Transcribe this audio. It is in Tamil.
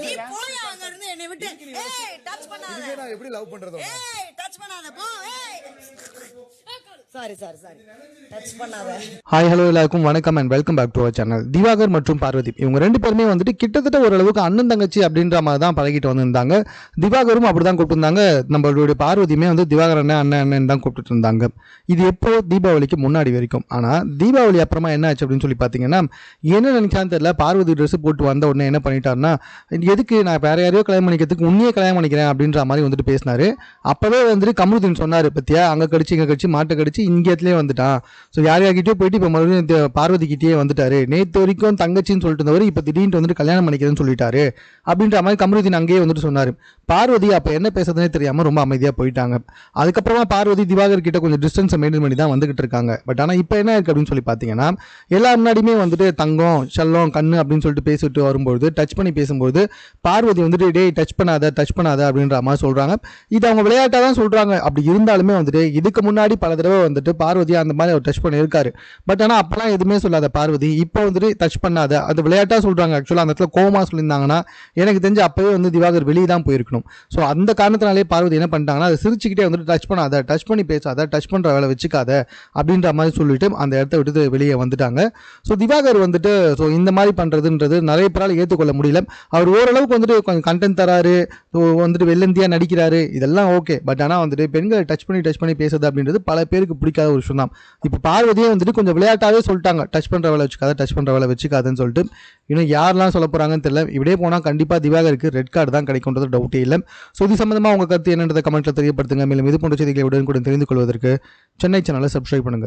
நீ போய் அங்க இருந்து என்னை விட்டு ஏய் டச் பண்ணாத. நான் எப்படி லவ் பண்றது? ஏய் டச் பண்ணாத போ. ஏய் சாரி டச் பண்ணாத. ஹாய் ஹலோ எல்லாருக்கும் வணக்கம் and welcome back to our channel. Divakar மற்றும் பார்வதி இவங்க ரெண்டு பேருமே வந்துட்டு கிட்டத்தட்ட ஓரளவுக்கு அண்ணன் தங்கச்சி அப்படின்ற மாதிரி தான் பழகிட்டு வந்திருந்தாங்க. திவாகரும் அப்படி தான் கூப்பிட்டுருந்தாங்க. நம்மளுடைய பார்வதியுமே வந்து திவாகர் அண்ணன் தான் கூப்பிட்டு இருந்தாங்க. இது எப்போ தீபாவளிக்கு முன்னாடி வரைக்கும். ஆனால் தீபாவளி அப்புறமா என்ன ஆச்சு அப்படின்னு சொல்லி பார்த்தீங்கன்னா, என்ன நினைச்சான்னு தெரியல, பார்வதி ட்ரெஸ் போட்டு வந்த உடனே என்ன பண்ணிட்டாருன்னா, எதுக்கு நான் வேற யாரையோ கல்யாணம் பண்ணிக்கிறதுக்கு உன்னையே கல்யாணம் பண்ணிக்கிறேன் அப்படின்ற மாதிரி வந்துட்டு பேசினாரு. அப்பவே வந்துட்டு கமருதீன் சொன்னார், பத்தியா அங்கே கடிச்சு இங்கே கடிச்சு மாட்டை கடிச்சு இங்கேத்துலேயே வந்துட்டான். ஸோ யார்கிட்டயோ போயிட்டு இப்போ மறுபடியும் பார்வதிக்கிட்டே வந்துட்டாரு. நேற்று வரைக்கும் தங்கச்சின்னு சொல்லிட்டு இருந்தவர் இப்போ திடீர்னு வந்துட்டு கல்யாணம் பண்ணிக்கிறேன்னு சொல்லிட்டாரு அப்படின்ற மாதிரி கமருதீன் அங்கேயே வந்துட்டு சொன்னார். பார்வதி அப்போ என்ன பேசுறதுனே தெரியாமல் ரொம்ப அமைதியாக போயிட்டாங்க. அதுக்கப்புறமா பார்வதி திவாகர் கிட்ட கொஞ்சம் டிஸ்டன்ஸை மெயின்டைன் பண்ணி தான் வந்துகிட்டு இருக்காங்க. பட் ஆனால் இப்போ என்ன இருக்கு அப்படின்னு சொல்லி பார்த்தீங்கன்னா, எல்லா முன்னாடியுமே வந்துட்டு தங்கம் செல்லம் கண்ணு அப்படின்னு சொல்லிட்டு பேசிட்டு வரும்போது டச் பண்ணி பேசும்போது பார்வதி வந்துட்டு டேய் டச் பண்ணாத அப்படின்ற மாதிரி சொல்றாங்க. இது அவங்க விளையாட்டாக தான் சொல்றாங்க. அப்படி இருந்தாலுமே வந்துட்டு இதுக்கு முன்னாடி பல தடவை வந்துட்டு பார்வதி அந்த மாதிரி அவர் டச் பண்ணி இருக்காரு. பட் ஆனால் அப்பெல்லாம் எதுவுமே சொல்லாத பார்வதி இப்போ வந்துட்டு டச் பண்ணாத அது விளையாட்டாக சொல்றாங்க. ஆக்சுவலாக அந்த இடத்துல கோமா சொல்லியிருந்தாங்கன்னா எனக்கு தெரிஞ்சு அப்பவே வந்து திவாகர் வெளியே தான் போயிருக்கணும். ஸோ அந்த காரணத்தினாலே பார்வதி என்ன பண்ணிட்டாங்கன்னா, அதை சிரிச்சுக்கிட்டே வந்துட்டு டச் பண்ணாத, டச் பண்ணி பேசாத, டச் பண்ற வேலை வச்சுக்காத அப்படின்ற மாதிரி சொல்லிட்டு அந்த இடத்த விட்டு வெளியே வந்துட்டாங்க. ஸோ திவாகர் வந்துட்டு ஸோ இந்த மாதிரி பண்றதுன்றது நிறைய பேரால் ஏற்றுக்கொள்ள முடியல. அவர் ஓரளவுக்கு வந்துட்டு கொஞ்சம் கண்டென்ட் தராரு, வந்துட்டு வெள்ளந்தியா நடிக்கிறாரு, இதெல்லாம் ஓகே. பட் ஆனால் வந்துட்டு பெண்களை டச் பண்ணி பேசுறது அப்படின்றது பல பேருக்கு பிடிக்காத ஒரு விஷயம் தான். இப்போ பார்வதியே வந்துட்டு கொஞ்சம் விளையாட்டாவே சொல்லிட்டாங்க, டச் பண்ற வேலை வச்சுக்காதுன்னு சொல்லிட்டு. இன்னும் யாரெல்லாம் சொல்ல போறாங்கன்னு தெரியல. இப்படியே போனால் கண்டிப்பாக திவாகருக்கு ரெட் கார்டு தான் கிடைக்கும்ன்றது டவுட்டே இல்லை. ஸோ இது சம்பந்தமாக உங்க கருத்து என்னன்றதை கமெண்ட்ல தெரியப்படுத்துங்க. மேலும் இது போன்ற செய்திகளை உடனுக்குடன் தெரிந்து கொள்வதற்கு சென்னை சேனலை சப்ஸ்கிரைப் பண்ணுங்க.